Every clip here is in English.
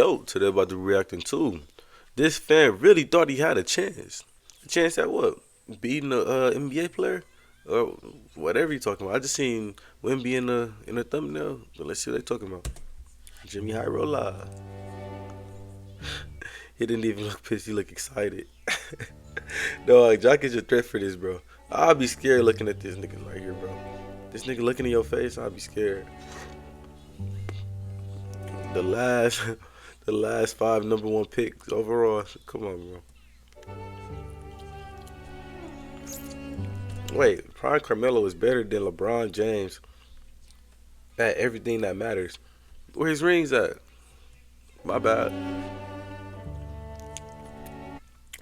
yo, today about to be reacting to. This fan really thought he had a chance. A chance at what? Beating a NBA player? Or whatever you talking about. I just seen Wimby in the thumbnail. But let's see what they talking about. Jimmy High Roll Live. He didn't even look pissed. He looked excited. Dog, Jock is a threat for this, bro. I'll be scared looking at this nigga right here, bro. This nigga looking in your face, I'll be scared. The last, the last 5 #1 picks overall. Come on, bro. Wait, Prime Carmelo is better than LeBron James at everything that matters. Where his rings at? My bad.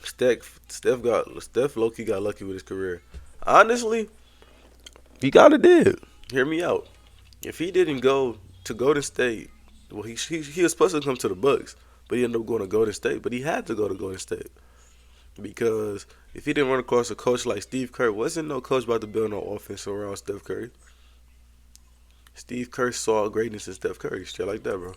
Steph low-key got lucky with his career. Honestly, he gotta did. Hear me out. If he didn't go to Golden State, well, he was supposed to come to the Bucks, but he ended up going to Golden State. But he had to go to Golden State because if he didn't run across a coach like Steve Kerr, wasn't no coach about to build no offense around Steph Curry. Steve Kerr saw greatness in Steph Curry, straight like that, bro.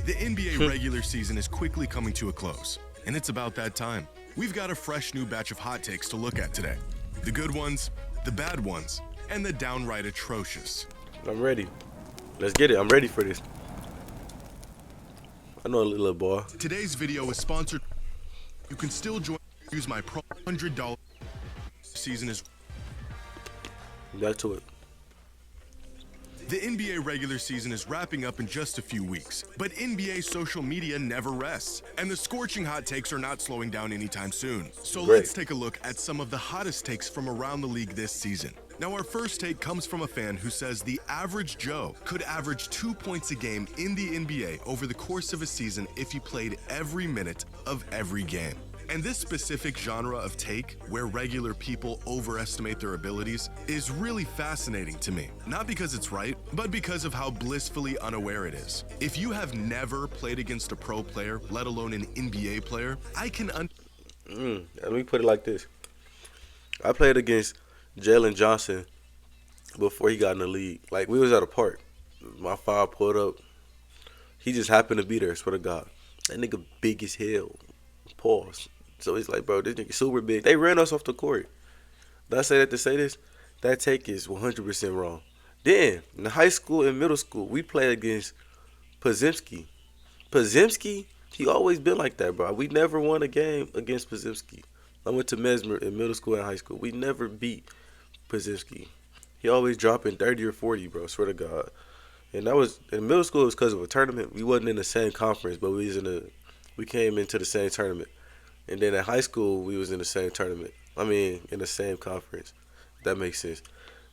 The NBA regular season is quickly coming to a close, and it's about that time. We've got a fresh new batch of hot takes to look at today. The good ones, the bad ones, and the downright atrocious. I'm ready. Let's get it. I'm ready for this. I know a little boy. Today's video is sponsored. You can still use my pro $100 season is. Back to it. The NBA regular season is wrapping up in just a few weeks, but NBA social media never rests, and the scorching hot takes are not slowing down anytime soon. So Great. Let's take a look at some of the hottest takes from around the league this season. Now, our first take comes from a fan who says the average Joe could average 2 points a game in the NBA over the course of a season if he played every minute of every game. And this specific genre of take, where regular people overestimate their abilities, is really fascinating to me. Not because it's right, but because of how blissfully unaware it is. If you have never played against a pro player, let alone an NBA player, I can Let me put it like this. I played against Jalen Johnson before he got in the league. Like, we was at a park. My 5 pulled up. He just happened to be there, swear to God. That nigga big as hell. Pause. So he's like, bro, this nigga super big. They ran us off the court. Did I say that to say this? That take is 100% wrong. Then, in high school and middle school, we played against Podziemski. Podziemski, he always been like that, bro. We never won a game against Podziemski. I went to Mesmer in middle school and high school. We never beat Podziemski. He always dropping 30 or 40, bro, swear to God. And that was, in middle school, it was because of a tournament. We wasn't in the same conference, but we came into the same tournament. And then at high school, we was in the same tournament. I mean, in the same conference. That makes sense.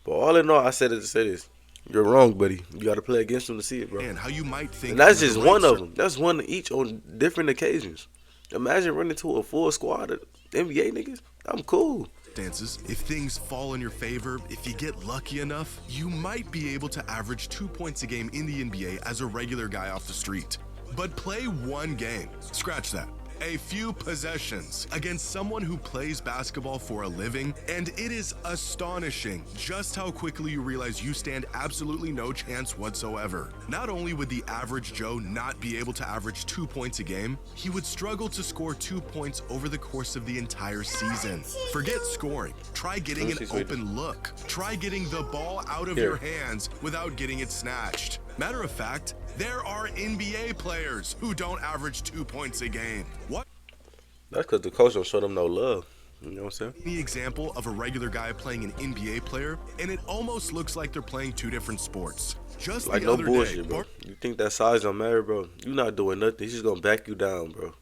But all in all, I said it to say this. You're wrong, buddy. You got to play against them to see it, bro. And how you might think. And that's just one of them. That's one each on different occasions. Imagine running to a full squad of NBA niggas. I'm cool. Dances. If things fall in your favor, if you get lucky enough, you might be able to average 2 points a game in the NBA as a regular guy off the street. But play one game. Scratch that. A few possessions against someone who plays basketball for a living, and it is astonishing just how quickly you realize you stand absolutely no chance whatsoever. Not only would the average Joe not be able to average 2 points a game, he would struggle to score 2 points over the course of the entire season. Forget scoring. Try getting an open look. Try getting the ball out of your hands without getting it snatched. Matter of fact, there are NBA players who don't average 2 points a game. What? That's because the coach don't show them no love. You know what I'm saying? The example of a regular guy playing an NBA player, and it almost looks like they're playing 2 different sports. Just like the no other bullshit, day, bro. You think that size don't matter, bro? You not doing nothing. He's just gonna back you down, bro.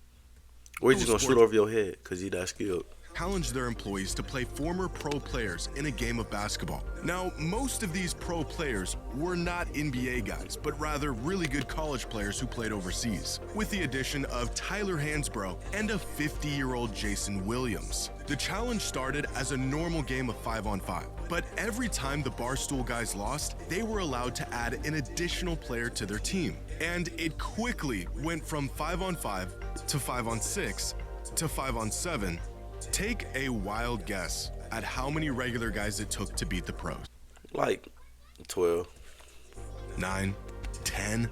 Or he's just gonna shoot over your head because he that skilled. Challenge their employees to play former pro players in a game of basketball. Now, most of these pro players were not NBA guys, but rather really good college players who played overseas, with the addition of Tyler Hansbrough and a 50-year-old Jason Williams. The challenge started as a normal game of 5-on-5, but every time the Barstool guys lost, they were allowed to add an additional player to their team. And it quickly went from 5-on-5 to 5-on-6 to 5-on-7, take a wild guess at how many regular guys it took to beat the pros. Like 12. 9, 10.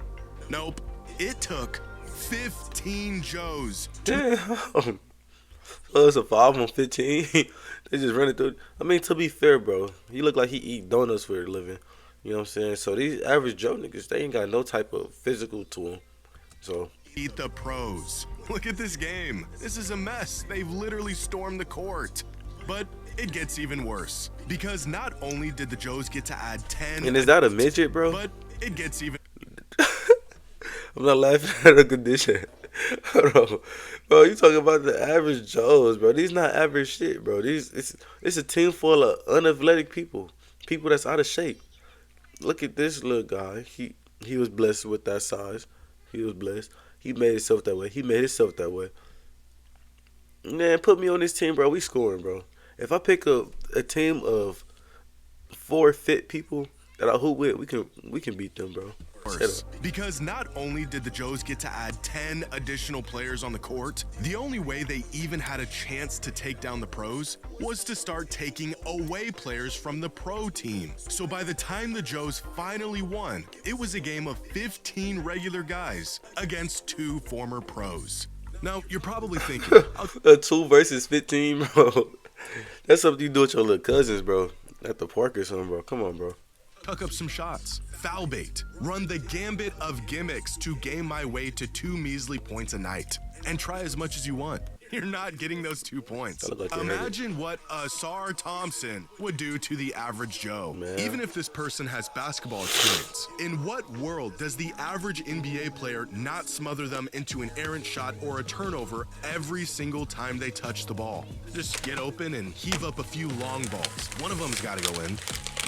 Nope. It took 15 Joes. Damn. So it's a 5-on-15. They just running through. I mean, to be fair, bro, he look like he eat donuts for a living. You know what I'm saying? So these average Joe niggas, they ain't got no type of physical to them. So Beat the pros. Look at this game. This is a mess. They've literally stormed the court. But it gets even worse. Because not only did the Joes get to add 10... And is that a midget, bro? But it gets even... I'm not laughing at a condition. Hold on. Bro, you talking about the average Joes, bro. These not average shit, bro. It's a team full of unathletic people. People that's out of shape. Look at this little guy. He was blessed with that size. He was blessed. He made himself that way. He made himself that way. Man, put me on this team, bro. We scoring, bro. If I pick a team of 4 fit people that I hoop with, we can beat them, bro. Worse. Because not only did the Joes get to add 10 additional players on the court, the only way they even had a chance to take down the pros was to start taking away players from the pro team. So by the time the Joes finally won, it was a game of 15 regular guys against 2 former pros. Now, you're probably thinking, a 2 versus 15, bro. That's something you do with your little cousins, bro. At the park or something, bro. Come on, bro. tuck up some shots, foul bait, run the gambit of gimmicks to game my way to 2 measly points a night, and try as much as you want. You're not getting those 2 points. Like Imagine what Asar Thompson would do to the average Joe, Man. even if this person has basketball experience. In what world does the average NBA player not smother them into an errant shot or a turnover every single time they touch the ball? Just get open and heave up a few long balls. One of them's got to go in.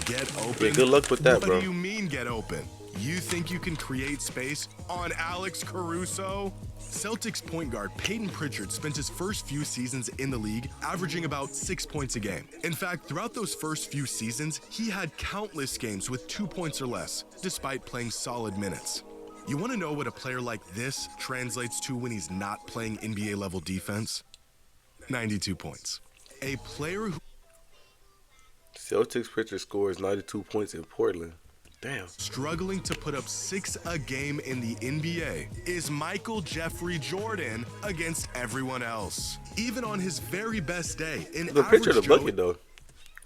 Get open. Yeah, good luck with that, what bro. What do you mean get open? You think you can create space on Alex Caruso? Celtics point guard Peyton Pritchard spent his first few seasons in the league averaging about 6 points a game. In fact, throughout those first few seasons, he had countless games with 2 points or less, despite playing solid minutes. You want to know what a player like this translates to when he's not playing NBA level defense? 92 points. A player who Celtics pitcher scores 92 points in Portland. Damn. struggling to put up 6 a game in the NBA is Michael Jeffrey Jordan against everyone else. Even on his very best day, an The pitcher average the Joe bucket though.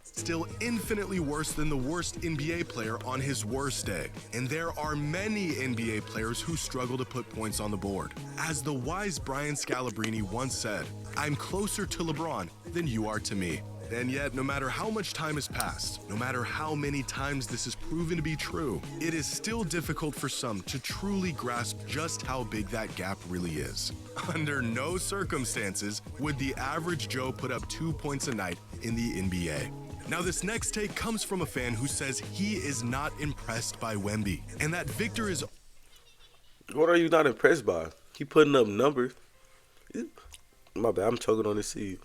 still infinitely worse than the worst NBA player on his worst day. And there are many NBA players who struggle to put points on the board. As the wise Brian Scalabrine once said, "I'm closer to LeBron than you are to me." And yet, no matter how much time has passed, no matter how many times this has proven to be true, it is still difficult for some to truly grasp just how big that gap really is. Under no circumstances would the average Joe put up 2 points a night in the NBA. Now, this next take comes from a fan who says he is not impressed by Wemby, and that Victor is... What are you not impressed by? He putting up numbers. My bad, I'm choking on this seed.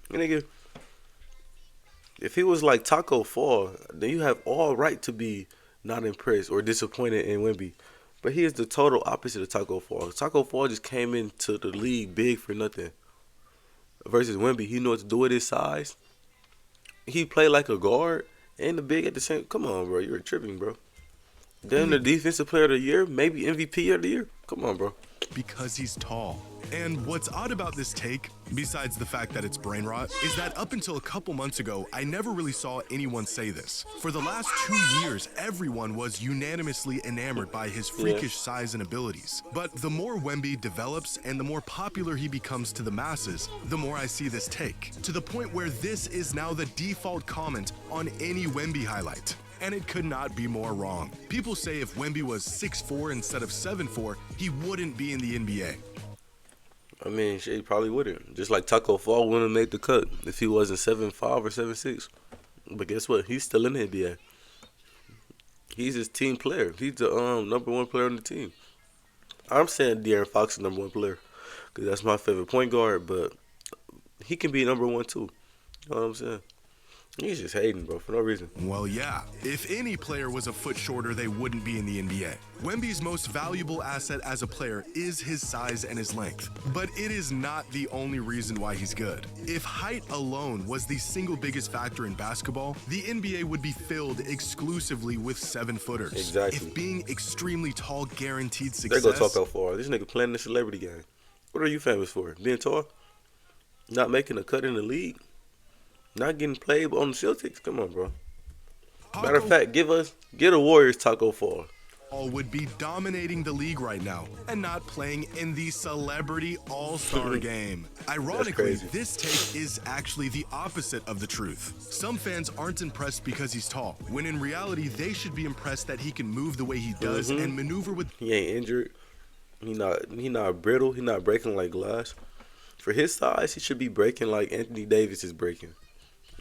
Nigga, if he was like Taco Fall, then you have all right to be not impressed or disappointed in Wemby. But he is the total opposite of Taco Fall. Taco Fall just came into the league big for nothing. Versus Wemby, he knows what to do with his size. He played like a guard and the big at the same. Come on, bro, you're tripping, bro. Then the defensive player of the year, maybe MVP of the year. Come on, bro. because he's tall. And what's odd about this take, besides the fact that it's brain rot, is that up until a couple months ago, I never really saw anyone say this. For the last 2 years, everyone was unanimously enamored by his freakish size and abilities. But the more Wemby develops and the more popular he becomes to the masses, the more I see this take, to the point where this is now the default comment on any Wemby highlight. And it could not be more wrong. People say if Wemby was 6'4" instead of 7'4", he wouldn't be in the NBA. I mean, shit, he probably wouldn't. Just like Taco Fall wouldn't have made the cut if he wasn't 7'5" or 7'6". But guess what? He's still in the NBA. He's his team player. He's the number one player on the team. I'm saying De'Aaron Fox is number one player because that's my favorite point guard. But he can be number one too. You know what I'm saying? He's just hating, bro, for no reason. Well, yeah. If any player was a foot shorter, they wouldn't be in the NBA. Wemby's most valuable asset as a player is his size and his length, but it is not the only reason why he's good. If height alone was the single biggest factor in basketball, the NBA would be filled exclusively with 7-footers. Exactly. If being extremely tall guaranteed They success... go talk out far. This nigga playing the celebrity game. What are you famous for? Being tall? Not making a cut in the league? Not getting played on the Celtics? Come on, bro. Matter of fact, get a Warriors Taco Fall. Would be dominating the league right now and not playing in the celebrity all-star game. Ironically, this take is actually the opposite of the truth. Some fans aren't impressed because he's tall, when in reality they should be impressed that he can move the way he does and maneuver with... He ain't injured. He not brittle. He not breaking like glass. For his size, he should be breaking like Anthony Davis is breaking.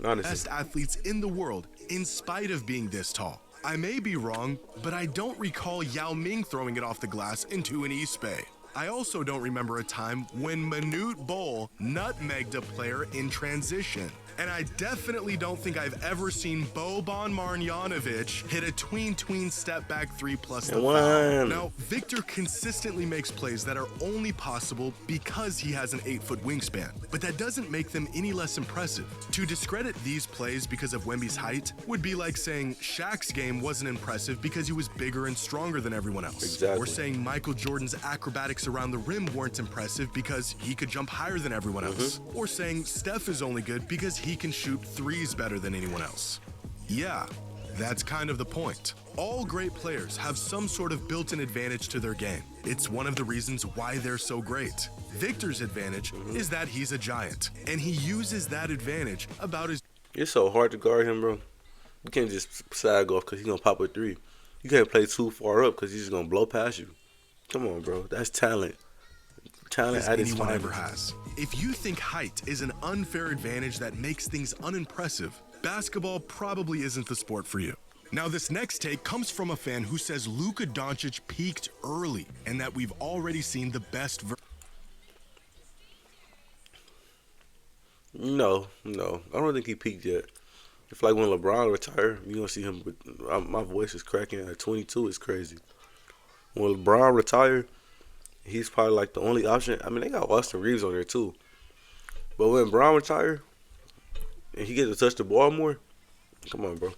Honestly. Best athletes in the world, in spite of being this tall. I may be wrong, but I don't recall Yao Ming throwing it off the glass into an East Bay. I also don't remember a time when Manute Bol nutmegged a player in transition. And I definitely don't think I've ever seen Boban Marjanovic hit a tween step back 3 plus the foul. Now, Victor consistently makes plays that are only possible because he has an 8-foot wingspan, but that doesn't make them any less impressive. To discredit these plays because of Wemby's height would be like saying Shaq's game wasn't impressive because he was bigger and stronger than everyone else. Exactly. Or saying Michael Jordan's acrobatics around the rim weren't impressive because he could jump higher than everyone else. Or saying Steph is only good because he can shoot threes better than anyone else. Yeah, that's kind of the point. All great players have some sort of built-in advantage to their game. It's one of the reasons why they're so great. Victor's advantage is that he's a giant, and he uses that advantage about his... It's so hard to guard him, bro. You can't just sag off because he's going to pop a 3. You can't play too far up because he's just going to blow past you. Come on, bro. That's talent. Talent at its anyone ever has. If you think height is an unfair advantage that makes things unimpressive, basketball probably isn't the sport for you. Now, this next take comes from a fan who says Luka Doncic peaked early and that we've already seen the best No. I don't think he peaked yet. It's like when LeBron retired, you're going to see him. My voice is cracking at 22. It's crazy. When LeBron retired, he's probably like the only option. I mean, they got Austin Reeves on there too. But when Brown retired and he gets to touch the ball more, come on, bro.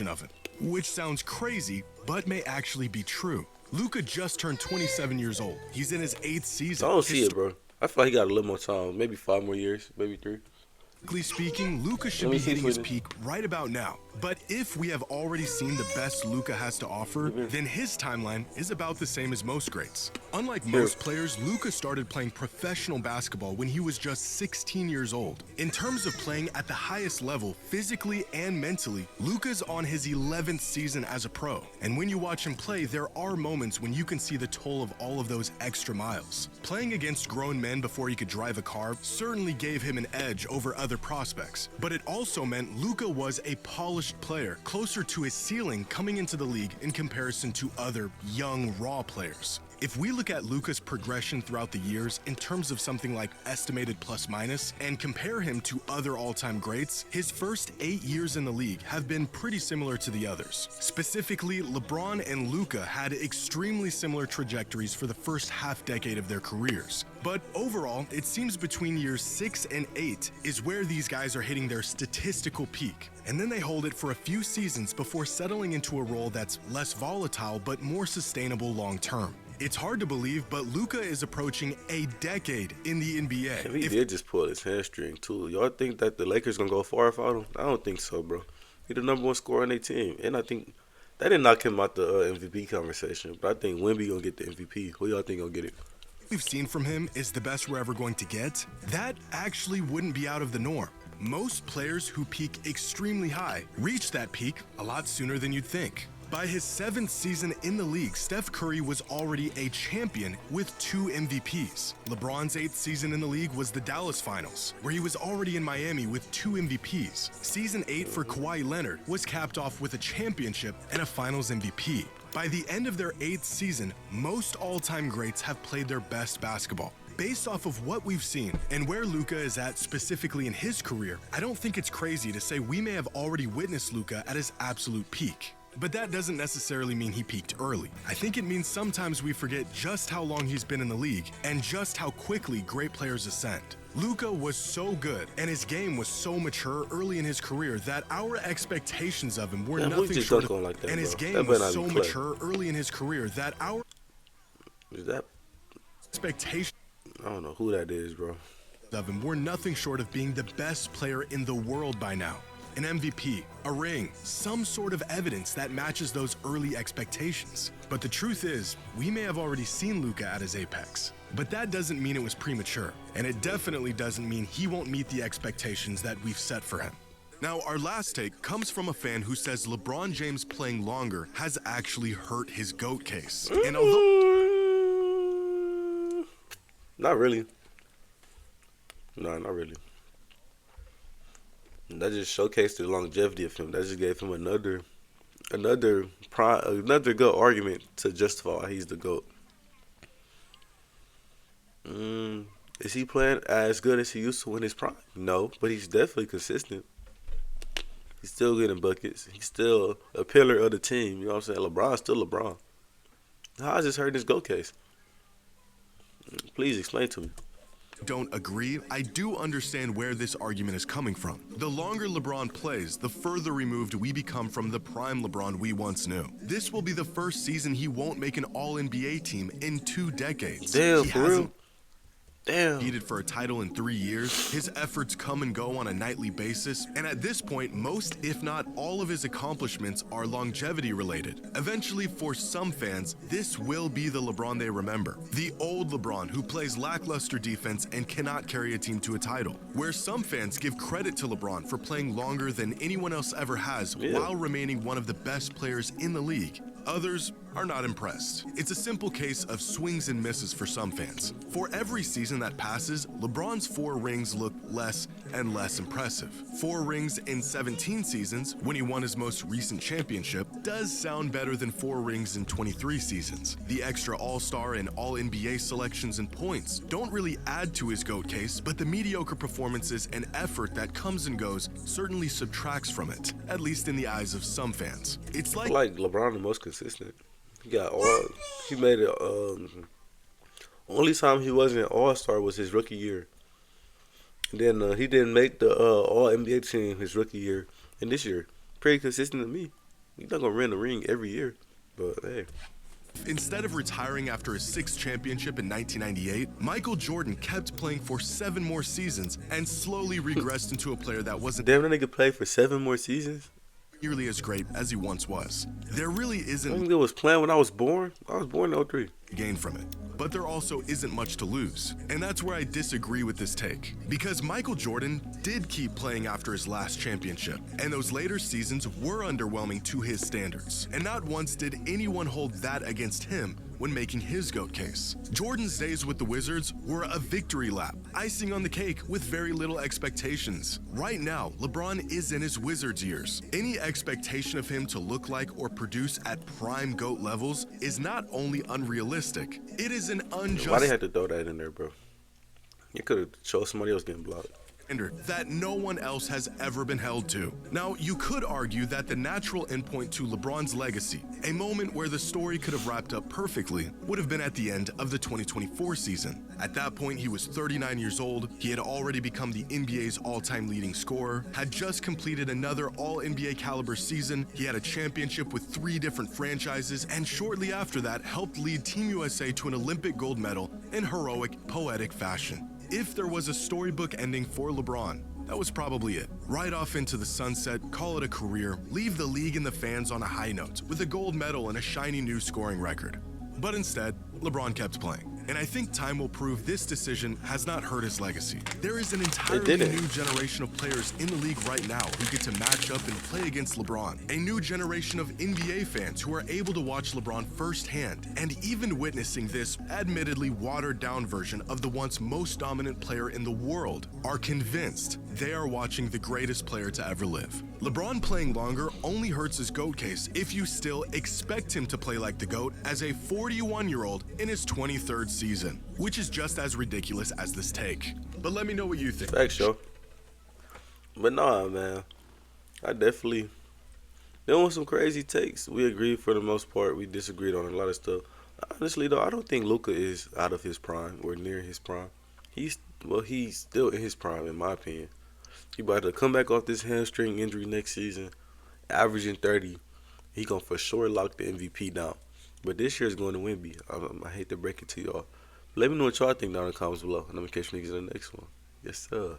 Of it, which sounds crazy, but may actually be true. Luka just turned 27 years old. He's in his 8th season. I don't see it, bro. I feel like he got a little more time. Maybe 5 more years, maybe 3. Speaking, Luka should be hitting his peak right about now. But if we have already seen the best Luka has to offer, then his timeline is about the same as most greats. Unlike most players, Luka started playing professional basketball when he was just 16 years old. In terms of playing at the highest level, physically and mentally, Luka's on his 11th season as a pro. And when you watch him play, there are moments when you can see the toll of all of those extra miles. Playing against grown men before he could drive a car certainly gave him an edge over other prospects, but it also meant Luka was a polished player, closer to his ceiling coming into the league in comparison to other young, raw players. If we look at Luka's progression throughout the years in terms of something like estimated plus-minus and compare him to other all-time greats, his first 8 years in the league have been pretty similar to the others. Specifically, LeBron and Luka had extremely similar trajectories for the first half-decade of their careers. But overall, it seems between years 6 and 8 is where these guys are hitting their statistical peak. And then they hold it for a few seasons before settling into a role that's less volatile but more sustainable long-term. It's hard to believe, but Luka is approaching a decade in the NBA. And he did just pull his hamstring, too. Y'all think that the Lakers going to go far without him? I don't think so, bro. He's the number 1 scorer on their team. And I think that didn't knock him out the MVP conversation. But I think Wemby going to get the MVP. Who y'all think going to get it? We've seen from him is the best we're ever going to get. That actually wouldn't be out of the norm. Most players who peak extremely high reach that peak a lot sooner than you'd think. By his 7th season in the league, Steph Curry was already a champion with 2 MVPs. LeBron's 8th season in the league was the Dallas Finals, where he was already in Miami with 2 MVPs. Season 8 for Kawhi Leonard was capped off with a championship and a Finals MVP. By the end of their 8th season, most all-time greats have played their best basketball. Based off of what we've seen and where Luka is at specifically in his career, I don't think it's crazy to say we may have already witnessed Luka at his absolute peak. But that doesn't necessarily mean he peaked early. I think it means sometimes we forget just how long he's been in the league and just how quickly great players ascend. Luka was so good and his game was so mature early in his career that our expectations of him were nothing short of like that, and his bro. game was so mature early in his career that our expectations I don't know who that is, bro. Of him were nothing short of being the best player in the world by now. An MVP, a ring, some sort of evidence that matches those early expectations. But the truth is, we may have already seen Luka at his apex. But that doesn't mean it was premature, and it definitely doesn't mean he won't meet the expectations that we've set for him. Now, our last take comes from a fan who says LeBron James playing longer has actually hurt his GOAT case. And although... Not really. No, not really. That just showcased the longevity of him. That just gave him another good argument to justify why he's the GOAT. Is he playing as good as he used to in his prime? No, but he's definitely consistent. He's still getting buckets. He's still a pillar of the team. You know what I'm saying? LeBron's still LeBron. How is this hurting his GOAT case? Please explain to me. Don't agree, I do understand where this argument is coming from. The longer LeBron plays, the further removed we become from the prime LeBron we once knew. This will be the first season he won't make an All-NBA team in 2 decades. Damn, for real? Damn. Competed for a title in 3 years. His efforts come and go on a nightly basis, and at this point, most, if not all of his accomplishments are longevity related. Eventually, for some fans, this will be the LeBron they remember. The old LeBron who plays lackluster defense and cannot carry a team to a title. Where some fans give credit to LeBron for playing longer than anyone else ever has while remaining one of the best players in the league. Others are not impressed. It's a simple case of swings and misses for some fans. For every season that passes, LeBron's 4 rings look less and less impressive. 4 rings in 17 seasons, when he won his most recent championship, does sound better than 4 rings in 23 seasons. The extra All-Star and All-NBA selections and points don't really add to his GOAT case, but the mediocre performances and effort that comes and goes certainly subtracts from it, at least in the eyes of some fans. It's like LeBron the most consistent. He made it. Only time he wasn't an All-Star was his rookie year. And then he didn't make the All-NBA team his rookie year. And this year, pretty consistent to me. He's not gonna win the ring every year, but hey. Instead of retiring after his 6th championship in 1998, Michael Jordan kept playing for 7 more seasons and slowly regressed into a player that wasn't Damn, that nigga played for 7 more seasons? nearly as great as he once was. There really isn't I think it was playing when I was born. I was born in 03. gain from it. But there also isn't much to lose. And that's where I disagree with this take. Because Michael Jordan did keep playing after his last championship, and those later seasons were underwhelming to his standards. And not once did anyone hold that against him when making his GOAT case. Jordan's days with the Wizards were a victory lap, icing on the cake with very little expectations. Right now, LeBron is in his Wizards years. Any expectation of him to look like or produce at prime GOAT levels is not only unrealistic, it is an unjust Why they had to throw that in there, bro? You could have chose somebody else getting blocked. that no one else has ever been held to. Now, you could argue that the natural endpoint to LeBron's legacy, a moment where the story could have wrapped up perfectly, would have been at the end of the 2024 season. At that point, he was 39 years old, he had already become the NBA's all-time leading scorer, had just completed another All-NBA caliber season, he had a championship with 3 different franchises, and shortly after that helped lead Team USA to an Olympic gold medal in heroic, poetic fashion. If there was a storybook ending for LeBron, that was probably it. Right off into the sunset, call it a career, leave the league and the fans on a high note with a gold medal and a shiny new scoring record. But instead, LeBron kept playing. And I think time will prove this decision has not hurt his legacy. There is an entirely new generation of players in the league right now who get to match up and play against LeBron. A new generation of NBA fans who are able to watch LeBron firsthand and even witnessing this admittedly watered down version of the once most dominant player in the world are convinced they are watching the greatest player to ever live. LeBron playing longer only hurts his GOAT case if you still expect him to play like the GOAT as a 41-year-old in his 23rd season, which is just as ridiculous as this take. But let me know what you think. Facts, yo. But nah, man. I definitely. There was some crazy takes. We agreed for the most part. We disagreed on a lot of stuff. Honestly, though, I don't think Luka is out of his prime or near his prime. He's still in his prime, in my opinion. He about to come back off this hamstring injury next season, averaging 30. He gonna for sure lock the MVP down. But this year is going to Wemby. I hate to break it to y'all. Let me know what y'all think down in the comments below, and I'm gonna catch you niggas in the next one. Yes, sir.